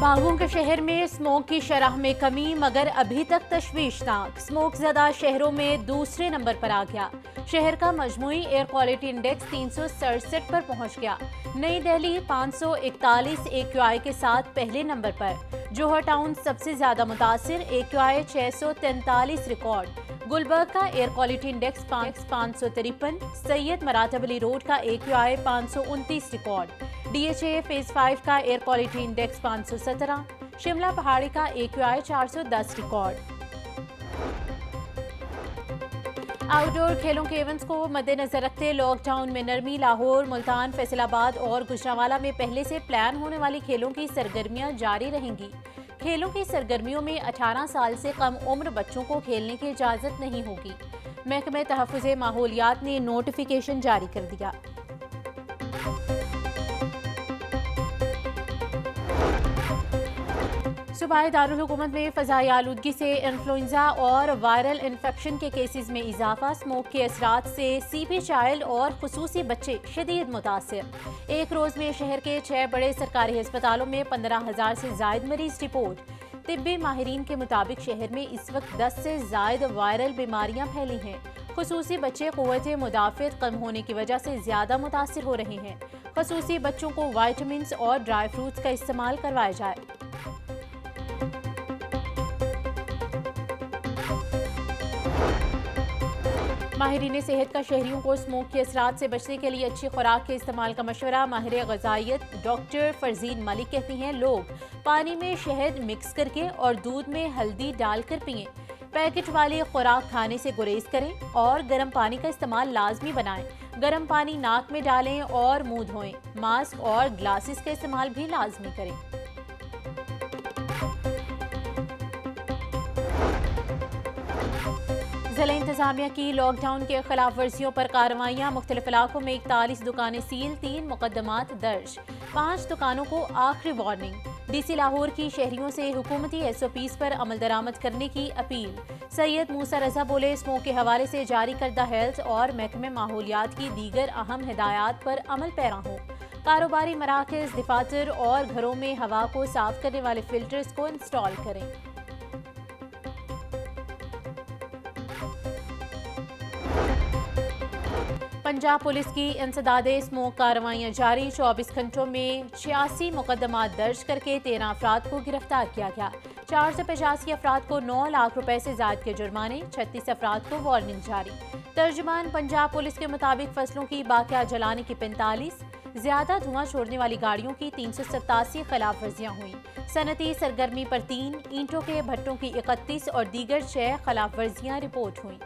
बागों के शहर में स्मोक की शरह में कमी, मगर अभी तक तशवीशनाक। स्मोक ज़्यादा शहरों में दूसरे नंबर पर आ गया। शहर का मजमूई एयर क्वालिटी इंडेक्स 367 पर पहुंच गया। नई दिल्ली 541 AQI के साथ पहले नंबर पर। जोहर टाउन सबसे ज्यादा मुतासिर, AQI 643 रिकॉर्ड। गुलबर्ग का air quality index 553। Syed Maratib Ali road का AQI 529 रिकॉर्ड। DHA फेज 5 का एयर क्वालिटी इंडेक्स 517। शिमला पहाड़ी का AQI 410 रिकॉर्ड। आउटडोर खेलों के इवेंट्स को मद्देनजर रखते लॉकडाउन में नरमी। लाहौर, मुल्तान, फैसलाबाद और गुजरांवाला में पहले से प्लान होने वाली खेलों की सरगर्मियां जारी रहेंगी। खेलों की सरगर्मियों में 18 साल से कम उम्र बच्चों को खेलने की इजाजत नहीं होगी। महकमे तहफ़्फ़ुज़े माहौलियात ने नोटिफिकेशन जारी कर दिया। सूबाई दारुल हुकूमत में फ़ज़ाई आलूदगी से इन्फ्लुएंजा और वायरल इन्फेक्शन के केसेस में इजाफा। स्मोक के असरात से CP चाइल्ड और खुसूसी बच्चे शदीद मुतासिर। एक रोज़ में शहर के 6 बड़े सरकारी अस्पतालों में 15,000 से जायद मरीज रिपोर्ट। तिब्बी माहिरीन के मुताबिक शहर में इस वक्त 10 से जायद वायरल बीमारियां फैली हैं। खुसूसी बच्चे क़ुव्वत मुदाफ़ियत कम होने की वजह से ज़्यादा मुतासिर हो रहे हैं। खुसूसी बच्चों को वाइटामिन और ड्राई फ्रूट्स का इस्तेमाल करवाया जाए। माहिरीन सेहत का शहरियों को स्मोक के असरात से बचने के लिए अच्छी खुराक के इस्तेमाल का मशवरा। माहिर ग़ज़ाइयत डॉक्टर फरजीन मलिक कहती हैं, लोग पानी में शहद मिक्स करके और दूध में हल्दी डालकर पिएं। पैकेट वाली खुराक खाने से गुरेज करें और गर्म पानी का इस्तेमाल लाजमी बनाएं। गर्म पानी नाक में डालें और मुंह धोएं। मास्क और ग्लासेस का इस्तेमाल भी लाजमी करें। जिला इंतजामिया की लॉकडाउन के खिलाफ वर्जियों पर कार्रवाइयाँ। मुख्तलिफ इलाकों में 41 दुकानें सील, 3 मुकदमात दर्ज। 5 दुकानों को आखिरी वार्निंग। DC लाहौर की शहरियों से हुकूमती SOPs पर अमल दरामद करने की अपील। सैयद मूसा रजा बोले, स्मोक के हवाले से जारी करदा हेल्थ और महकमे माहौलियात की दीगर अहम हिदायत पर अमल पैरा हो। कारोबारी मराकज़, दफातर और घरों में हवा को साफ करने वाले फिल्टर्स को इंस्टॉल करें। पंजाब पुलिस की इंसदादे स्मोक कार्रवाइयाँ जारी। 24 घंटों में 86 मुकदमात दर्ज करके 13 अफराद को गिरफ्तार किया गया। 485 अफराद को 9 लाख रुपए से ज्यादा के जुर्माने, 36 अफराद को वार्निंग जारी। तर्जुमान पंजाब पुलिस के मुताबिक फसलों की बाकिया जलाने की 45, ज्यादा धुआं छोड़ने वाली गाड़ियों की 387 खिलाफ वर्जियाँ हुई। सनती सरगर्मी पर 3, ईंटों के भट्टों की 31 और दीगर 6 खिलाफ वर्जियाँ रिपोर्ट हुई।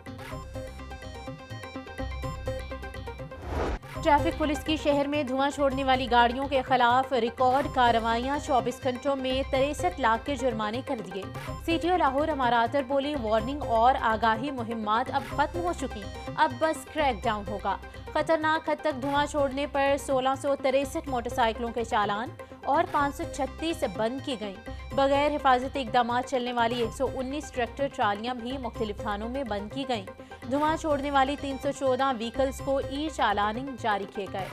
ट्रैफिक पुलिस की शहर में धुआं छोड़ने वाली गाड़ियों के खिलाफ रिकॉर्ड कार्रवाइयां। 24 घंटों में 63 लाख के जुर्माने कर दिए। CTO लाहौर अमारातर बोली, वार्निंग और आगाही मुहिम्मात अब खत्म हो चुकी, अब बस क्रैकडाउन होगा। खतरनाक हद तक धुआं छोड़ने पर 1663 मोटरसाइकिलों के चालान और 536 बंद की गईं। बगैर हिफाजती इकदाम चलने वाली 119 ट्रैक्टर ट्रालियां भी मुख्तलिफ थानों में बंद की गईं। धुआं छोड़ने वाली 314 व्हीकल्स को चालानिंग जारी किए गए।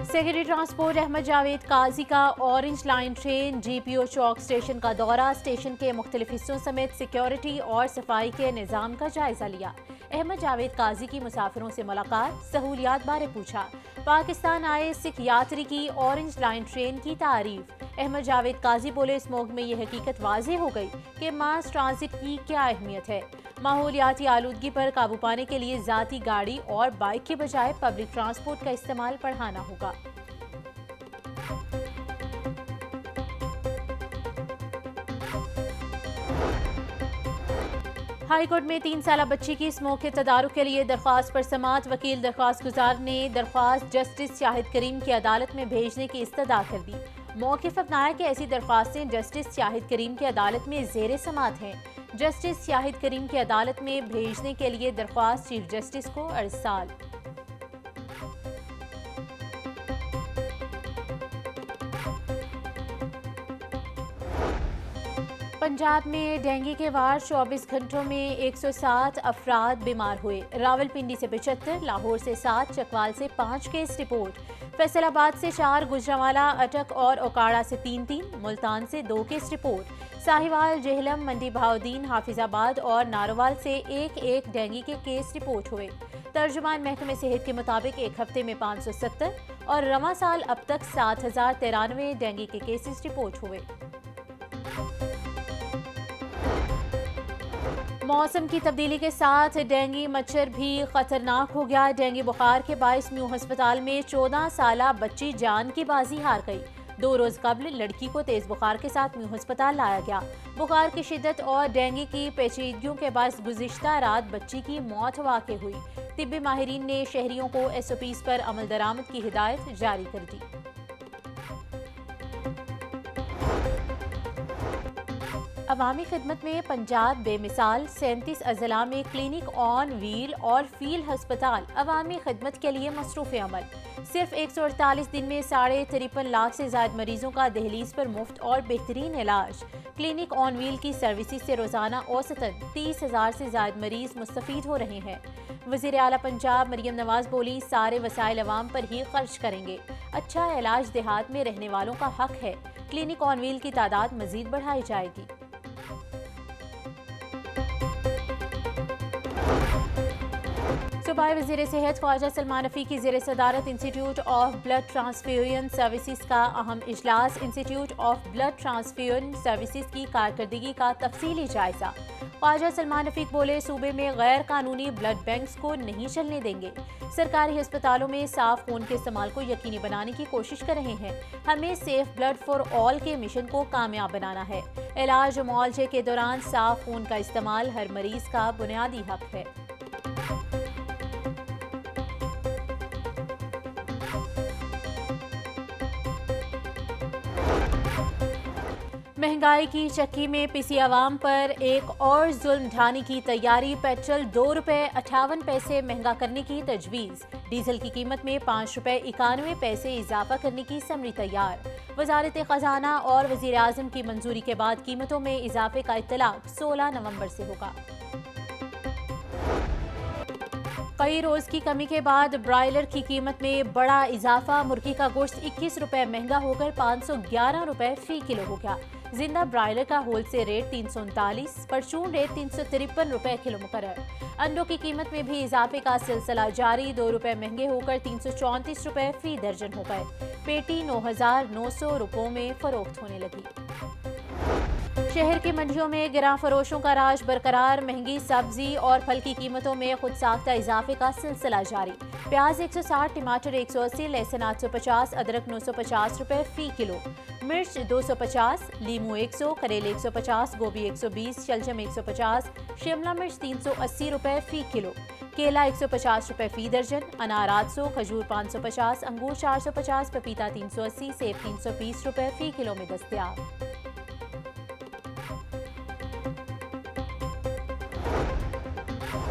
सेक्रेटरी ट्रांसपोर्ट अहमद जावेद काजी का ऑरेंज लाइन ट्रेन GPO चौक स्टेशन का दौरा। स्टेशन के मुख्तलिफ हिस्सों समेत सिक्योरिटी और सफाई के निज़ाम का जायजा लिया। अहमद जावेद काजी की मुसाफिरों से मुलाकात, सहूलियात बारे पूछा। पाकिस्तान आए सिख यात्री की ऑरेंज लाइन ट्रेन की तारीफ। अहमद जावेद काजी बोले, स्मोक में यह हकीकत वाज़ेह हो गई कि मास ट्रांजिट की क्या अहमियत है। माहौलियाती आलूदगी पर काबू पाने के लिए ज़ाती गाड़ी और बाइक के बजाय पब्लिक ट्रांसपोर्ट का इस्तेमाल बढ़ाना होगा। हाईकोर्ट में 3 साला बच्ची की स्मोक के तदारुक के लिए दरख्वास्त पर समाअत। वकील दरख्वास्त गुजार ने दरख्वास्त जस्टिस शाहिद करीम की अदालत में भेजने की इस्तदा कर दी। मौक़िफ़ अपनाया कि ऐसी दरख्वास्तें जस्टिस शाहिद करीम की अदालत में ज़ेरे समाअत हैं। जस्टिस शाहिद करीम की अदालत में भेजने के लिए दरख्वास्त चीफ जस्टिस को अरसाल। पंजाब में डेंगू के वार 24 घंटों में 107 अफराद बीमार हुए। रावलपिंडी से 75, लाहौर से 7, चकवाल से 5 केस रिपोर्ट। फैसलाबाद से 4, गुजरांवाला, अटक और ओकाड़ा से 3, मुल्तान से 2 केस रिपोर्ट। साहिवाल, जेहलम, मंडी बहाउद्दीन, हाफिजाबाद और नारोवाल से एक डेंगू के केस रिपोर्ट हुए। तर्जुमान महकमे सेहत के मुताबिक एक हफ्ते में 570 और रवां साल अब तक 7093 डेंगू के केसेस रिपोर्ट हुए। मौसम की तब्दीली के साथ डेंगू मच्छर भी खतरनाक हो गया। डेंगू बुखार के बायस म्यू अस्पताल में 14 साला बच्ची जान की बाजी हार गई। 2 रोज कबल लड़की को तेज बुखार के साथ म्यू अस्पताल लाया गया। बुखार की शिद्दत और डेंगू की पेचीदगियों के बायस गुज़िश्ता रात बच्ची की मौत वाक़ हुई। तिब्बी माहिरीन ने शहरियों को SOPs पर अमल दरामद की हिदायत जारी कर दी। अवामी खिदमत में पंजाब बेमिसाल, 37 अजला में क्लिनिक ऑन व्हील और फील्ड हस्पताल अवामी खिदमत के लिए मसरूफ़ अमल। सिर्फ 148 दिन में 53.5 लाख से ज़ायद मरीजों का दहलीज पर मुफ्त और बेहतरीन इलाज। क्लिनिक ऑन व्हील की सर्विसेज से रोजाना औसतन 30,000 से ज़ायद मरीज मुस्तफ़ीद हो रहे हैं। वज़ीर आला पंजाब मरियम नवाज बोली, सारे वसाइल अवाम पर ही खर्च करेंगे। अच्छा इलाज देहात में रहने वालों का हक है। क्लिनिक ऑन व्हील की तादाद मजीद बढ़ाई जाएगी। सूबाई वज़ीर सेहत ख्वाजा सलमान रफ़ी की ज़ेर सदारत institute of blood transfusion services का अहम इजलास। Institute of blood transfusion services की कारकर्दगी का तफसीली जायजा। ख्वाजा सलमान रफ़ी बोले, सूबे में गैर कानूनी ब्लड बैंक्स को नहीं चलने देंगे। सरकारी अस्पतालों में साफ खून के इस्तेमाल को यकीनी बनाने की कोशिश कर रहे हैं। हमें सेफ ब्लड फॉर ऑल के मिशन को कामयाब बनाना है। इलाज मुआवजे के दौरान साफ खून का इस्तेमाल हर मरीज का बुनियादी हक है। महंगाई की चक्की में पिसी आवाम पर एक और जुल्म ढाने की तैयारी। पेट्रोल ₹2.58 महंगा करने की तजवीज़। डीजल की कीमत में ₹5.91 इजाफा करने की समरी तैयार। वजारत खजाना और वजीर आजम की मंजूरी के बाद कीमतों में इजाफे का इत्तलाक 16 नवंबर से होगा। कई रोज की कमी के बाद ब्रायलर की कीमत में बड़ा इजाफा। मुर्गी का गोश्त ₹21 महंगा होकर ₹511 फी किलो हो गया। जिंदा ब्रायलर का होलसेल रेट 339, परचून रेट ₹353 किलो मुकर्रर। अंडों की कीमत में भी इजाफे का सिलसिला जारी। ₹2 महंगे होकर ₹334 फी दर्जन हो गए। पेटी ₹9,900 में फरोख्त होने लगी। शहर की मंडियों में गिरां फरोशों का राज बरकरार। महंगी सब्जी और फल की कीमतों में खुद साख्ता इजाफे का सिलसिला जारी। प्याज 160, टमाटर 180, लहसुन 850, अदरक ₹950 फी किलो, मिर्च 250, लीमू 100, करेले 150, गोभी 120, शलजम 150, शिमला मिर्च ₹380 फी किलो, केला ₹150 फी दर्जन, अनार 800, खजूर 550, अंगूर 450, पपीता 380, सेब ₹320 फी किलो में दस्तयाब।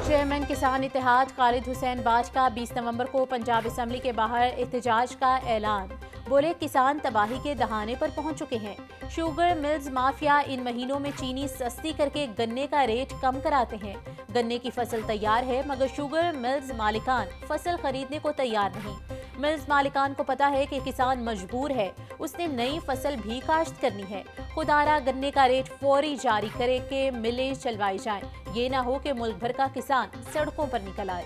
चेयरमैन किसान इत्तेहाद खालिद हुसैन बाज का 20 नवंबर को पंजाब असम्बली के बाहर एहतजाज का ऐलान। बोले, किसान तबाही के दहाने पर पहुंच चुके हैं। शुगर मिल्स माफिया इन महीनों में चीनी सस्ती करके गन्ने का रेट कम कराते हैं। गन्ने की फसल तैयार है मगर शुगर मिल्स मालिकान फसल खरीदने को तैयार नहीं। मिल्स मालिकान को पता है कि किसान मजबूर है, उसने नई फसल भी काश्त करनी है। खुदारा गन्ने का रेट फौरी जारी करे कि मिलें चलवाई जाएं। ये ना हो कि मुल्क भर का किसान सड़कों पर निकल आए।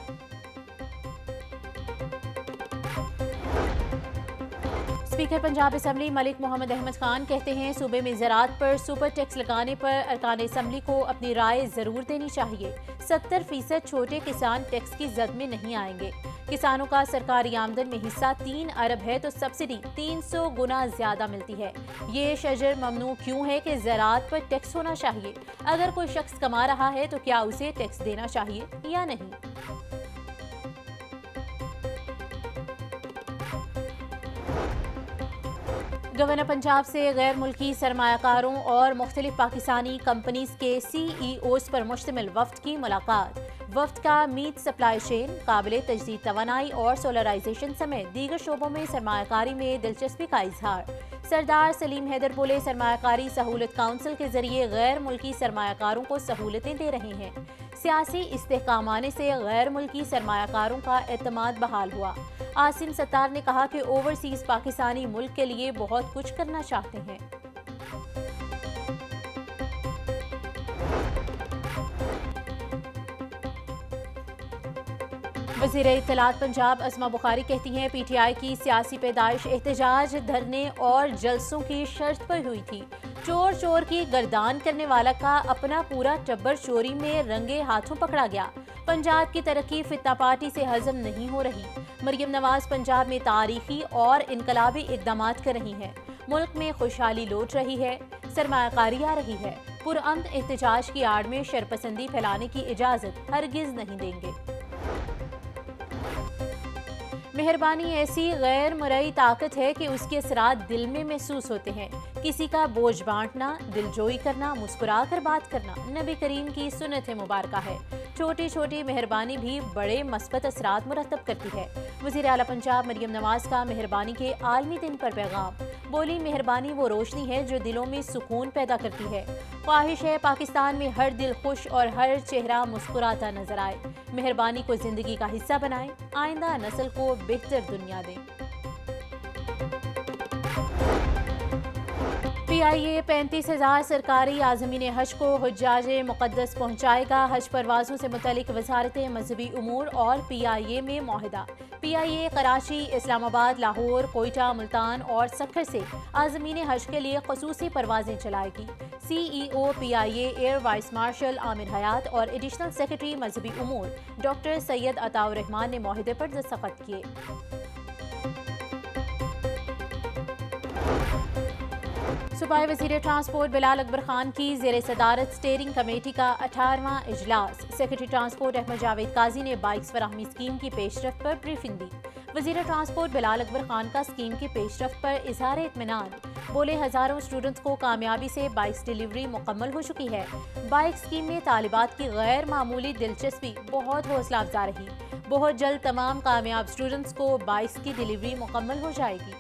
स्पीकर पंजाब असम्बली मलिक मोहम्मद अहमद खान कहते हैं, सूबे में ज़राअत पर सुपर टैक्स लगाने पर अरकान असम्बली को अपनी राय जरूर देनी चाहिए। 70% छोटे किसान टैक्स की जद में नहीं आएंगे। किसानों का सरकारी आमदन में हिस्सा 3 अरब है तो सब्सिडी 300 गुना ज्यादा मिलती है। ये शजर ममनू क्यों है कि ज़राअत पर टैक्स होना चाहिए? अगर कोई शख्स कमा रहा है तो क्या उसे टैक्स देना चाहिए या नहीं? गवर्नर पंजाब से गैर मुल्की सरमायाकारों और मुख्तलिफ पाकिस्तानी कंपनीज के CEOs पर मुश्तमिल वफ्द की मुलाकात। वफ्द का मीट सप्लाई चेन, काबिल तजदीद तवानाई और सोलराइजेशन समेत दीगर शोबों में सरमायाकारी में दिलचस्पी का इजहार। सरदार सलीम हैदर बोले, सरमायाकारी सहूलत काउंसिल के जरिए गैर मुल्की सरमायाकारों को सहूलतें दे रहे हैं। सियासी इस्तेहकाम आने से गैर मुल्की सरमायाकारों का एतमाद बहाल हुआ। आसिम सत्तार ने कहा कि ओवरसीज पाकिस्तानी मुल्क के लिए बहुत कुछ करना चाहते हैं। वज़ीर इत्तलात पंजाब अस्मा बुखारी कहती हैं, पीटीआई की सियासी पैदाइश एहतजाज, धरने और जलसों की शर्त पर हुई थी। चोर चोर की गर्दान करने वाला का अपना पूरा टब्बर चोरी में रंगे हाथों पकड़ा गया। पंजाब की तरक्की फितना पार्टी से हजम नहीं हो रही। मरियम नवाज पंजाब में तारीखी और इनकलाबी इकदाम कर रही हैं। मुल्क में खुशहाली लौट रही है, सरमायाकारी आ रही है। पुरअमन एहतजाज की आड़ में शरपसंदी फैलाने की इजाजत हरगिज नहीं देंगे। मेहरबानी ऐसी गैर मरई ताकत है कि उसके असरात दिल में महसूस होते हैं। किसी का बोझ बांटना, दिलजोई करना, मुस्कुराकर बात करना नबी करीम की सुन्नत मुबारका है। छोटी छोटी मेहरबानी भी बड़े मस्बत असरात मुरतब करती है। वज़ीर आला पंजाब मरियम नवाज का मेहरबानी के आलमी दिन पर पैगाम। बोली, मेहरबानी वो रोशनी है जो दिलों में सुकून पैदा करती है। ख्वाहिश है पाकिस्तान में हर दिल खुश और हर चेहरा मुस्कुराता नजर आए। मेहरबानी को जिंदगी का हिस्सा बनाएं, आइंदा नस्ल को बेहतर दुनिया दें। PIA 35,000 सरकारी आज़मीन हज को हुज्जाजे मुक़द्दस पहुँचाएगा। हज परवाज़ों से मुतल्लिक वज़ारत मजहबी उमूर और PIA में मुआहिदा। PIA कराची, इस्लामाबाद, लाहौर, कोयटा, मुल्तान और सक्खर से आज़मीन हज के लिए ख़ुसूसी परवाज़ें चलाएगी। CEO PIA air vice marshal Aamir Hayat और एडिशनल सेक्रेटरी मजहबी उमूर डॉक्टर सैयद अताउर रहमान ने मुआहिदे पर दस्तखत किए। सूबाई वज़ीर ट्रांसपोर्ट बिलाल अकबर खान की ज़ेर सदारत स्टीयरिंग कमेटी का 18वां इजलास। सेक्रेटरी ट्रांसपोर्ट अहमद जावेद काजी ने बाइक्स फराहमी स्कीम की पेशरफ्त पर ब्रीफिंग दी। वज़ीर ट्रांसपोर्ट बिलाल अकबर खान का स्कीम की पेशरफ्त पर इजहार इत्मीनान। बोले, हज़ारों स्टूडेंट्स को कामयाबी से बाइक्स डिलीवरी मुकम्मल हो चुकी है। बाइक स्कीम में तालिबात की गैर मामूली दिलचस्पी बहुत हौसला अफजा रही। बहुत जल्द तमाम कामयाब स्टूडेंट्स को बाइक्स की डिलीवरी मुकम्मल हो जाएगी।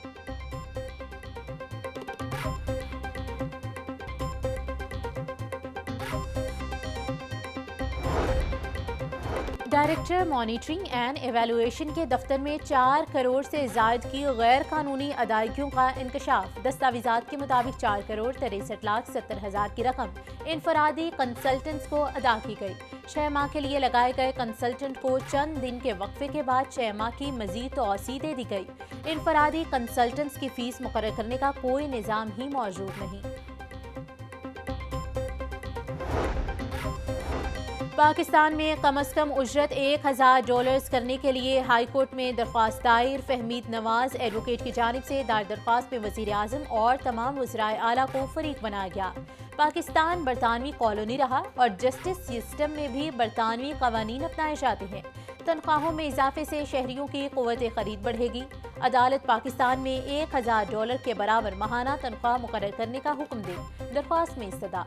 डायरेक्टर मॉनिटरिंग एंड एवेलुएशन के दफ्तर में 4 करोड़ से जायद की गैर कानूनी अदायगियों का इंकशाफ। दस्तावेजात के मुताबिक 4 करोड़ 63,70,000 की रकम इनफरादी कंसल्टेंट्स को अदा की गई। 6 माह के लिए लगाए गए कंसल्टेंट को चंद दिन के वक्फे के बाद 6 माह की मजीद तोसी दे दी गई। इनफरादी कंसल्टेंट्स की फीस मुकर्रर करने का कोई निज़ाम ही मौजूद नहीं। पाकिस्तान में कम अज़ कम उजरत $1,000 करने के लिए हाई कोर्ट में दरख्वास्त दायर। फहमीद नवाज एडवोकेट की जानिब से दायर दरख्वास्त में वज़ीर आज़म और तमाम वज़राए आला को फरीक बनाया गया। पाकिस्तान बरतानवी कॉलोनी रहा और जस्टिस सिस्टम में भी बरतानवी कवानीन अपनाए जाते हैं। तनख्वाहों में इजाफे से शहरियों की क़ुव्वत ख़रीद बढ़ेगी। अदालत पाकिस्तान में $1,000 के बराबर माहाना तनख्वाह मुकर्रर करने का हुक्म दे। दरख्वास्त में इस्तदा।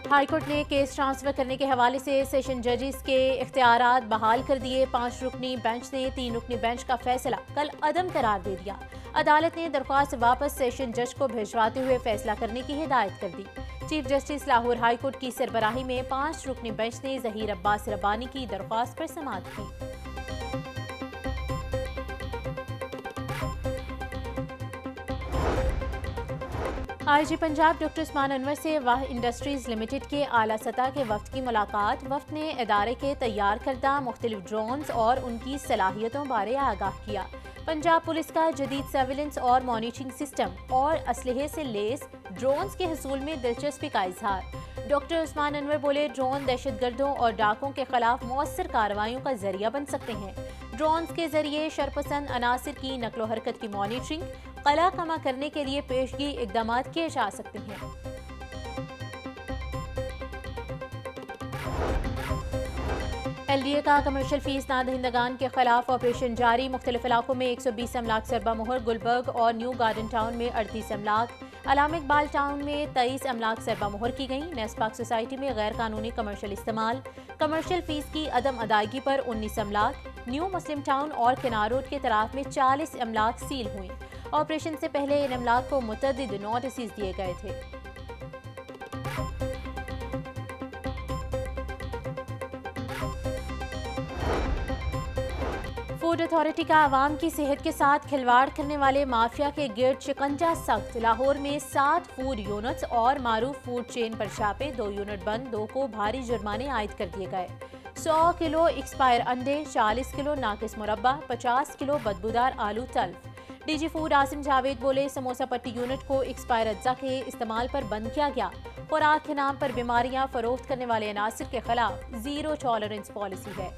हाईकोर्ट ने केस ट्रांसफर करने के हवाले से सेशन जजेस के इख्तियारात बहाल कर दिए। 5 रुकनी बेंच ने 3 रुकनी बेंच का फैसला कल अदम करार दे दिया। अदालत ने दरख्वास्त वापस सेशन जज को भिजवाते हुए फैसला करने की हिदायत कर दी। Chief justice Lahore high court की सरबराही में 5 रुकनी बेंच ने ज़हीर अब्बास रब्बानी की दरख्वास्त पर समाअत की। IG पंजाब डॉक्टर उस्मान अनवर से वाह इंडस्ट्रीज लिमिटेड के आला सतह के वफ्द की मुलाकात। वफ्द ने इदारे के तैयार करदा मुख्तलिफ ड्रोन्स और उनकी सलाहियतों बारे आगाह किया। पंजाब पुलिस का जदीद सर्विलेंस और मॉनिटरिंग सिस्टम और असलहे से लेस ड्रोन्स के हसूल में दिलचस्पी का इजहार। डॉक्टर उस्मान अनवर बोले, ड्रोन दहशतगर्दों और डाकों के खिलाफ मौसर कार्रवाइयों का जरिया बन सकते हैं। ड्रोन्स के जरिए शरपसंद अनासिर की नकलो हरकत की मॉनिटरिंग, कला कमा करने के लिए पेशगी इकदाम किए जा सकते हैं। LDA का कमर्शियल फीस नादहिंदगान के खिलाफ ऑपरेशन जारी। मुख्तलिफ इलाकों में 120 अमलाक सरबा मोहर। गुलबर्ग और न्यू गार्डन टाउन में 38 अमलाक, अलाम इकबाल टाउन में 23 अमलाक सरबा मोहर की गई। नेस्पाक सोसाइटी में गैर कानूनी कमर्शियल इस्तेमाल, कमर्शियल फीस की अदम अदायगी पर 19 अमलाक। न्यू मुस्लिम टाउन और किनार रोड के तराफ में 40 अमलाक सील हुई। ऑपरेशन से पहले इन अमलाक को मुतअद्दिद नोटिस दिए गए थे। फूड अथॉरिटी का आवाम की सेहत के साथ खिलवाड़ करने वाले माफिया के गिर्द शिकंजा सख्त। लाहौर में 7 फूड यूनिट्स और मारूफ फूड चेन पर छापे, 2 यूनिट बंद, 2 को भारी जुर्माने आयद कर दिए गए। 100 किलो एक्सपायर अंडे, 40 किलो नाकिस मुरब्बा, 50 किलो बदबूदार आलू तल्फ। डीजी फूड आसिम जावेद बोले, समोसा पट्टी यूनिट को एक्सपायर अज्जा के इस्तेमाल पर बंद किया गया। खुराक के नाम पर बीमारियां फरोख्त करने वाले अनासिर के खिलाफ जीरो टॉलरेंस पॉलिसी है।